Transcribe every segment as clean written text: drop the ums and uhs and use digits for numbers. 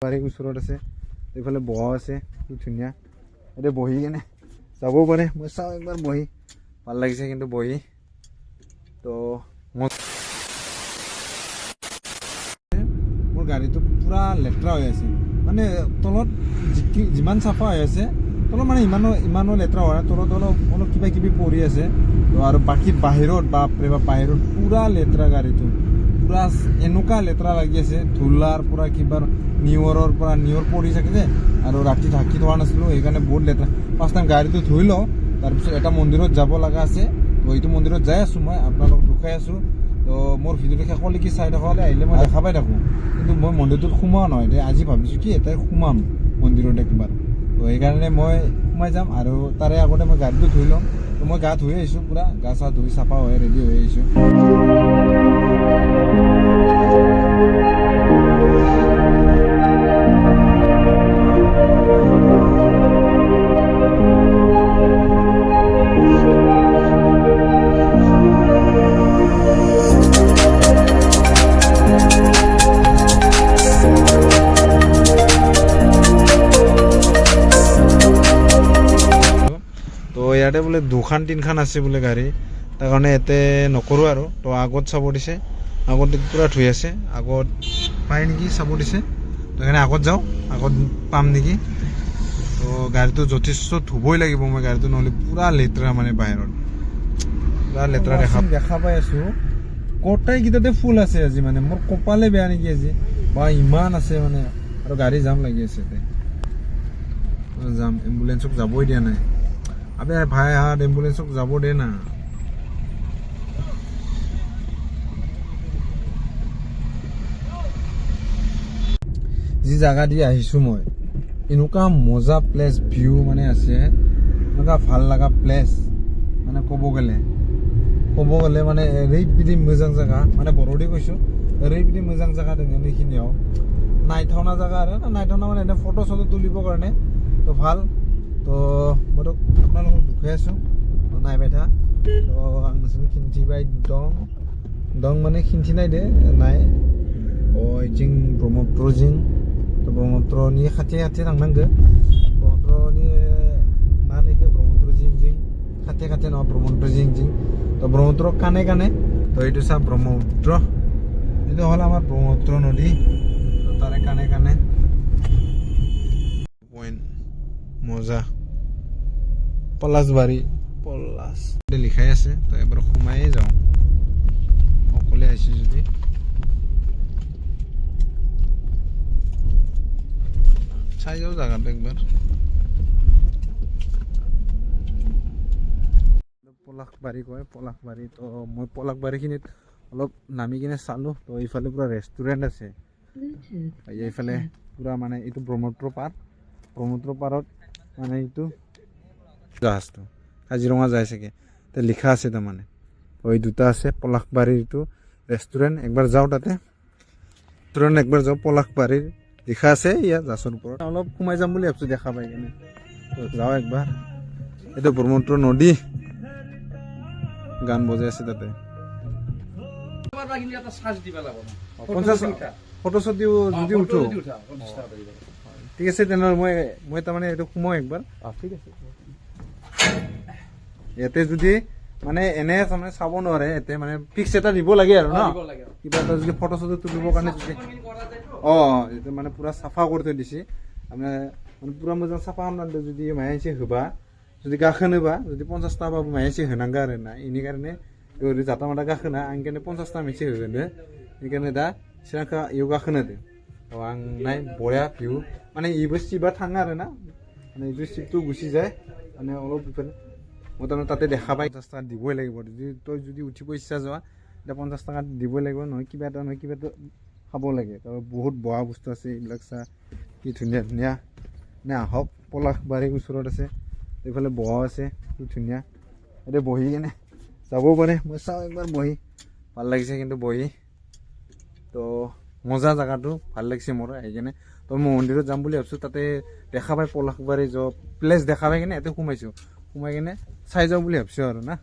পলাশবাৰীৰ ওচৰত আছে এইফালে বহা আছে কি ধুনীয়া এতিয়া বহি কেনে যাব পাৰে মই চাওঁ একবাৰ বহি ভাল লাগিছে কিন্তু বহি তো মোৰ গাড়ীটো পুৰা লেতেৰা হৈ আছে মানে তলত যিমান চাফা হৈ আছে তলত মানে ইমানো লেতেৰা হোৱা নাই তলত অলপ কিবা কিবি পৰি আছে তো আৰু বাকী বাহিৰত বাহিৰত পুৰা লেতেৰা গাড়ীটো পুৰা এনেকুৱা লেতেৰা লাগি আছে ধূলাৰ পৰা কিবা নিয়ৰ পৰি থাকে যে আৰু ৰাতি ঢাকি থোৱা নাছিলোঁ সেইকাৰণে বহুত লেতেৰা ফাৰ্ষ্ট টাইম গাড়ীটো ধুই লওঁ তাৰপিছত এটা মন্দিৰত যাব লগা আছে তো এইটো মন্দিৰত যাই আছোঁ মই আপোনালোকক দেখাই আছোঁ তো মোৰ ভিডিঅ'টো শেষলৈকে চাই থাকোঁতে আহিলে মই দেখা পাই থাকোঁ কিন্তু মই মন্দিৰটোত সোমোৱা নহয় এতিয়া আজি ভাবিছোঁ কি এটাই সোমাম মন্দিৰত একবাৰ তো সেইকাৰণে মই সোমাই যাম আৰু তাৰে আগতে মই গাড়ীটো ধুই ল'ম তো মই গা ধুই আহিছোঁ পুৰা গা চা ধুই চাফা হৈ ৰেডি হৈ আহিছোঁ ইয়াতে বোলে 2-3খান আছে বোলে গাড়ী তাৰ কাৰণে ইয়াতে নকৰোঁ আৰু তো আগত চাব দিছে আগত পুৰা ধুই আছে আগত পায় নেকি চাব দিছে তো সেইকাৰণে আগত যাওঁ আগত পাম নেকি তো গাড়ীটো যথেষ্ট ধুবই লাগিব মই গাড়ীটো নহ'লে পুৰা লেতেৰা মানে বাহিৰত পুৰা লেতেৰা দেখা পাই আছোঁ কটাইকেইটাতে ফুল আছে আজি মানে মোৰ কপালে বেয়া নেকি আজি বা ইমান আছে মানে আৰু গাড়ী জাম লাগি আছে যাম এম্বুলেঞ্চক যাবই দিয়া নাই আবে ভাই হাত এম্বুলেন্সক যাব দে না যি জাগা দি আহিছোঁ মই এনেকুৱা মজা প্লেচ ভিউ মানে আছে এনেকুৱা ভাল লগা প্লেচ মানে ক'ব গ'লে মানে এৰেইবিধি মোজাং জাগা মানে বৰদি কৈছোঁ এৰেইবিধি মোজাং জাগা দङ এইখিনিও নাইথাওনা জাগা আৰু নাইথাওনা মানে এনে ফটো চটো তুলিবৰ কাৰণে তো ভাল তো মইতো আপোনালোকক দুখাই আছোঁ নাই বাইধা তো आं नोंसोरनो खिन्थिबाय दं माने खिन्थिनाय दे नाय जों ब्रह्मपुत्र जिं तो ब्रह्मपुत्रनि खाथि थांनांगो ब्रह्मपुत्रनि मा होनो ब्रह्मपुत्र जिं खाथि नङा ब्रह्मपुत्र जिं तो ब्रह्मपुत्र काने तो এইটো চা ব্ৰহ্মপুত্ৰ এইটো হ'ল আমাৰ ব্ৰহ্মপুত্ৰ নদী তো তাৰে কানে পইণ্ট মজা পলাশবাৰী লিখাই আছে তো এবাৰ সোমাই যাওঁ অকলে আহিছোঁ যদি চাই যাওঁ জাগাটো একবাৰ পলাশবাৰী কয় পলাশবাৰী তো মই পলাশবাৰীখিনিত অলপ নামি কিনে চালোঁ তো এইফালে পুৰা ৰেষ্টুৰেণ্ট আছে এইফালে পুৰা মানে এইটো ব্ৰহ্মপুত্ৰ পাৰত মানে এইটো জাহাজটো কাজিৰঙা যায় চাগে তো লিখা আছে তাৰমানে ওই দুটা আছে পলাশবাৰীৰ এইটো ৰেষ্টুৰেণ্ট একবাৰ যাওঁ তাতে একবাৰ যাওঁ পলাশবাৰীৰ লিখা আছে ইয়াত জাহাজৰ ওপৰত অলপ সোমাই যাম বুলি ভাবিছোঁ দেখা পাই কিনে যাওঁ একবাৰ এইটো ব্ৰহ্মপুত্ৰ নদী গান বজাই আছে তাতে ফটো চটো যদি উঠো ঠিক আছে তেনেহ'লে মই তাৰমানে এইটো সোমাওঁ একবাৰ ঠিক আছে ইয়াতে যদি মানে এনে তাৰমানে চাব নোৱাৰে ইয়াতে মানে ফিক্স এটা দিব লাগে আৰু ন কিবা এটা যদি ফটো চটো তুলিবৰ কাৰণে যদি এইটো মানে পুৰা চাফা কৰি থৈ দিছে আপোনাৰ মানে পুৰা মোজাं চাফা খাलामनानै যদি माबा मोनसे होबा যদি गाखोनोबा যদি 50টা बा माबा मोनसे होनांगौ आरो ना इनि कारणे ओरै जाता माता गाखोना आं ओंखायनो 50टा मोनसे होगोन बेखायनो दा सिरांखौ इयाव गाखोनो होदों आं नाय बया भिउ माने इबो सिबा थाङो आरो ना মানে এইটো চিপটো গুচি যায় মানে অলপ মই তাৰমানে তাতে দেখা পাই 50 টাকা দিবই লাগিব যদি উঠিব ইচ্ছা যোৱা এতিয়া 50 টাকা দিবই লাগিব নহয় কিবা এটা খাব লাগে কাৰণ বহুত বয়া বস্তু আছে এইবিলাক চা কি ধুনীয়া নে আহক পলাশবাৰীৰ ওচৰত আছে এইফালে বহা আছে কি ধুনীয়া এতিয়া বহি কেনে যাব পাৰে মই চাওঁ একবাৰ বহি ভাল লাগিছে কিন্তু বহি তো মজা জায়গাটো ভাল লাগিছে মোৰ আহি কেনে তো মই মন্দিৰত যাম বুলি ভাবিছোঁ তাতে দেখা পাই পলাশবাৰী প্লেচ দেখা পাই কিনে ইয়াতে সোমাই কিনে চাই যাওঁ বুলি ভাবিছোঁ আৰু না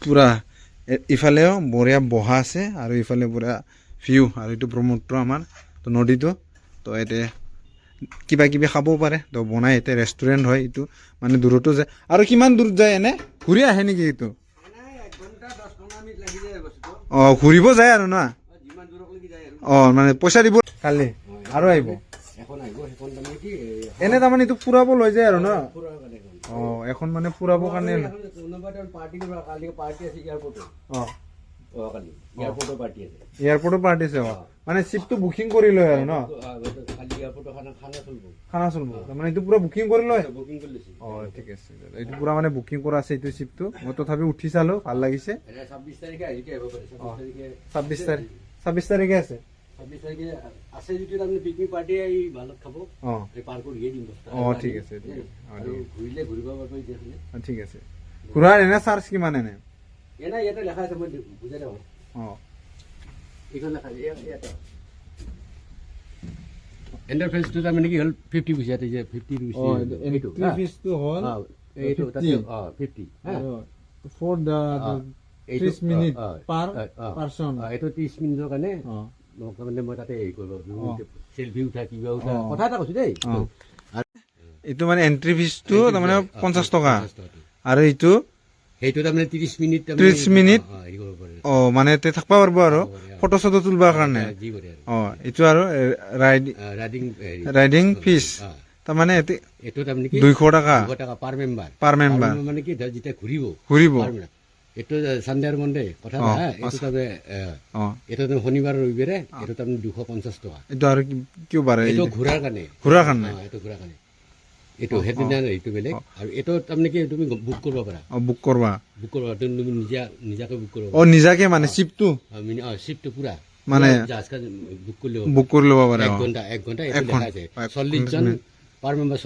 পুৰা ইফালেও বঢ়িয়া বহা আছে আৰু ইফালে পুৰা ভিউ আৰু এইটো ব্ৰহ্মপুত্ৰ আমাৰ তো নদীটো তো ইয়াতে কিবা কিবি খাবও পাৰে তো বনাই ইয়াতে ৰেষ্টুৰেণ্ট হয় এইটো মানে দূৰতো যায় আৰু কিমান দূৰ যায় এনে ঘূৰি আহে নেকি এইটো অঁ ঘূৰিব যায় আৰু না অঁ মানে পইচা দিব কালি আৰু আহিব এনে তাৰমানে এইটো ফুৰাব লৈ যায় আৰু ন অঁ এখন মানে ফুৰাবৰ কাৰণে অঁ এয়াৰপৰ্টৰ পাৰ্টি আছে মানে চিটটো বুকিং কৰি লয় আৰু ন খানা চলব তাৰমানে এইটো পুৰা বুকিং কৰি লয় অঁ ঠিক আছে এইটো পুৰা মানে বুকিং কৰা আছে এইটো চিটটো মই তথাপি উঠি চালো ভাল লাগিছে 26 তাৰিখে আছে ঠিক আছে ঠিক আছে ঘূৰাৰ এনে চাৰ্জ কিমান এনে ইয়াতে লেখা আছে মই বুজাই দিওঁ এইখন লেখা আছে ইয়াতে এণ্টাৰ ফেজটো তাৰমানে কি হ'ল 50 পইচা যে 50 এইটো ফিজটো হ'ল এইটো তাতে 50 for the 30 minute per person এইটো 30 মিনিটৰ কাৰণে মানে মই তাতে হেৰি কৰিব চেলফি উঠা কিবা উঠা কথা এটা কৈছো দেই এইটো মানে এন্ট্ৰি ফিজটো তাৰমানে 50 টকা আৰু এইটো সেইটো তাৰমানে 30 মিনিট হেৰি কৰিব পাৰে মানে তে থাকবা পাৰবো আৰু ফটো চটো তুলবাৰ কাৰণে এইটো আৰু ৰাইডিং ফিজ তাৰমানে এইটো তাৰমানে কি 200 টাকা পাৰ মেম্বাৰ মানে কি যেতিয়া ঘূৰিব এইটো সানডে মনডে কথা না এইটো তাৰমানে এইটো শনিবাৰ ৰবিবাৰে এইটো তাৰমানে 250 টকা এইটো আৰু কিয় বাৰে এইটো ঘূৰাৰ কাৰণে এইটো ঘূৰাৰ কাৰণে এইটো হেডিনা এইটো বেলেগ আৰু এইটো তাৰমানে কি তুমি বুক কৰিব পাৰা বুক কৰবা তুমি নিজাকে বুক কৰিব নিজাকে মানে চিপটো চিপটো পুৰা মানে বুক কৰি ল'ব পাৰে 1 ঘণ্টা এইটো লেখা আছে 40 জন পাৰ মেম্বাৰ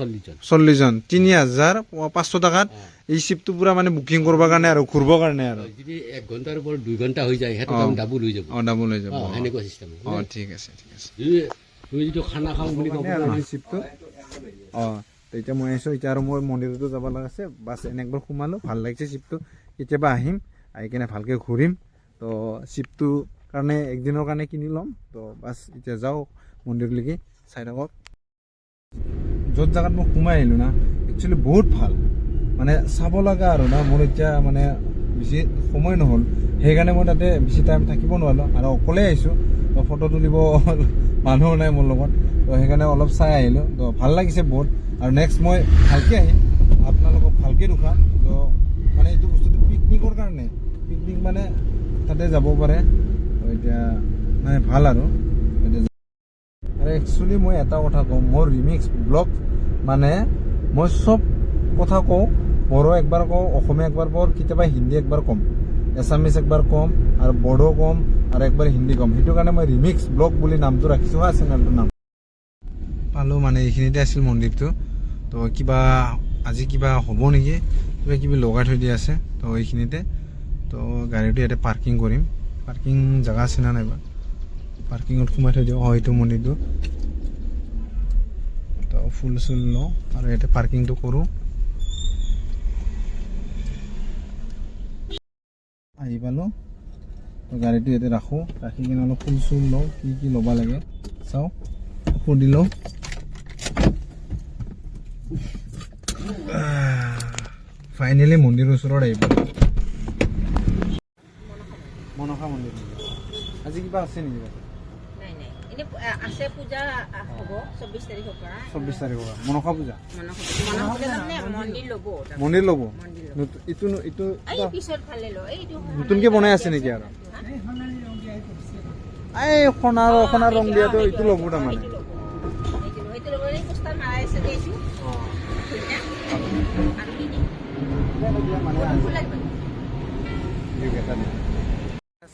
40 জন 3500 টাকাত এই চিপটো পুৰা মানে বুকিং কৰিবৰ কাৰণে আৰু ঘূৰিবৰ কাৰণে আৰু যদি 1 ঘণ্টাৰ ওপৰত 2 ঘণ্টা হৈ যায় সেইটো দাম ডাবল হৈ যাব ডাবল হৈ যাব এনেকুৱা চিষ্টেম ঠিক আছে তুমি যদি খানা খাওঁ বুলি কওঁ চিপটো এতিয়া মই আহিছোঁ এতিয়া আৰু মই মন্দিৰতো যাব লগা আছে বাছ এনে একবাৰ সোমালোঁ ভাল লাগিছে চিপটো কেতিয়াবা আহিম আহি কিনে ভালকৈ ঘূৰিম তো চিপটো কাৰণে একদিনৰ কাৰণে কিনি ল'ম তো বাছ এতিয়া যাওঁ মন্দিৰলৈকে চাই থাকক য'ত জেগাত মই সোমাই আহিলোঁ না একচুৱেলি বহুত ভাল মানে চাব লগা আৰু না মোৰ এতিয়া মানে বেছি সময় নহ'ল সেইকাৰণে মই তাতে বেছি টাইম থাকিব নোৱাৰিলোঁ আৰু অকলে আহিছোঁ তো ফটো তুলিব মানুহ নাই মোৰ লগত তো সেইকাৰণে অলপ চাই আহিলোঁ তো ভাল লাগিছে বহুত আৰু নেক্সট মই ভালকৈ আহিম আপোনালোকক ভালকৈ ৰখাম তো মানে এইটো বস্তুটো পিকনিকৰ কাৰণে পিকনিক মানে তাতে যাব পাৰে তো এতিয়া মানে ভাল আৰু একচুৱেলি মই এটা কথা কওঁ মোৰ ৰিমিক্স ব্লগ মানে মই চব কথা কওঁ বড়ো একবাৰ কওঁ অসমীয়া একবাৰ কওঁ কেতিয়াবা হিন্দী একবাৰ ক'ম এছামিছ একবাৰ ক'ম আৰু বড়ো ক'ম আৰু একবাৰ হিন্দী ক'ম সেইটো কাৰণে মই ৰিমিক্স ব্লগ বুলি নামটো ৰাখিছোঁ হা চেনেলটোৰ নাম পালোঁ মানে এইখিনিতে আছিল মন্দিৰটো তো কিবা আজি কিবা হ'ব নেকি কিবা লগাই থৈ দিয়া আছে তো এইখিনিতে তো গাড়ীটো ইয়াতে পাৰ্কিং কৰিম পাৰ্কিং জেগা আছে না নাইবা পাৰ্কিঙত সোমাই থৈ দিওঁ এইটো মন্দিৰটো তো ফুল চুল লওঁ আৰু ইয়াতে পাৰ্কিংটো কৰোঁ আহি পালোঁ তো গাড়ীটো ইয়াতে ৰাখোঁ ৰাখি কিনে অলপ ফুল চুল লওঁ কি ল'ব লাগে চাওঁ সুধি লওঁ ফাইনেলি মন্দিৰৰ ওচৰত আহি পালোঁ মনসা মন্দিৰ আজি কিবা আছে নেকি আছে পূজা হ'ব 24 তাৰিখৰ পৰা 24 তাৰিখৰ পৰা মনসা পূজা মন্দিৰ ল'ব ইটো পিছত ফালে নতুনকে বনাই আছে নেকি আৰু এই সোণাৰ ৰং দিয়াটো এইটো ল'ব তাৰমানে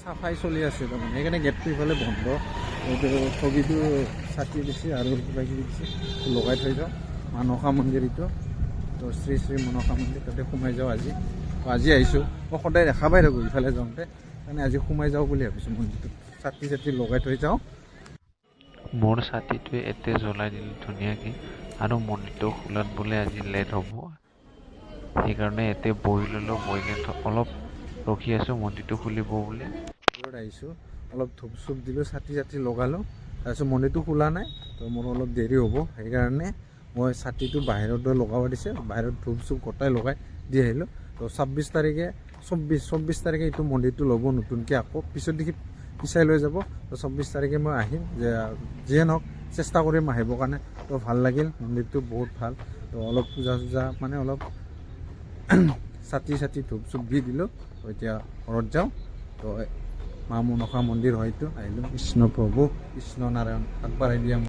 চাফাই চলি আছে তাৰমানে সেইকাৰণে গেটটো ইফালে বন্ধ এইটো ছবিটো ছাতি দিছে আৰু কিবা কিবি দিছে লগাই থৈ যাওঁ মনসা মন্দিৰ এইটো তো শ্ৰী শ্ৰী মনসা মন্দিৰ তাতে সোমাই যাওঁ আজি আহিছোঁ মই সদায় দেখা পাই থাকোঁ ইফালে যাওঁতে সেইকাৰণে আজি সোমাই যাওঁ বুলি ভাবিছোঁ মন্দিৰটোত ছাতি লগাই থৈ যাওঁ মোৰ ছাতিটোৱে এতে জ্বলাই দিলোঁ ধুনীয়াকৈ আৰু মন্দিৰটো খোলাত বোলে আজি লেট হ'ব সেইকাৰণে এতে বহি ল'লোঁ বহি অলপ ৰখি আছোঁ মন্দিৰটো খুলিব বুলি আহিছোঁ অলপ ধূপ চুপ দিলোঁ, চাটি লগালোঁ। তাৰপিছত মন্দিৰটো খোলা নাই, তো মোৰ অলপ দেৰি হ'ব, সেইকাৰণে মই চাটিটো বাহিৰত লগাব দিছে, বাহিৰত ধূপ চুপ গোটাই লগাই দি আহিলোঁ। তো 24 তাৰিখে এইটো মন্দিৰটো ল'ব নতুনকৈ আকৌ, পিছত দেখি পিছাই লৈ যাব। তো 24 তাৰিখে মই আহিম, যে যিয়ে নহওক চেষ্টা কৰিম আহিবৰ কাৰণে। তো ভাল লাগিল, মন্দিৰটো বহুত ভাল। তো অলপ পূজা চূজা মানে অলপ চাটি ধূপ চুপ দি দিলোঁ। তো এতিয়া ঘৰত যাওঁ। তো মা মনসা মন্দিৰ হয়তো আহিলোঁ। কৃষ্ণ প্ৰভু কৃষ্ণ নাৰায়ণ আগবঢ়াই দিয়া।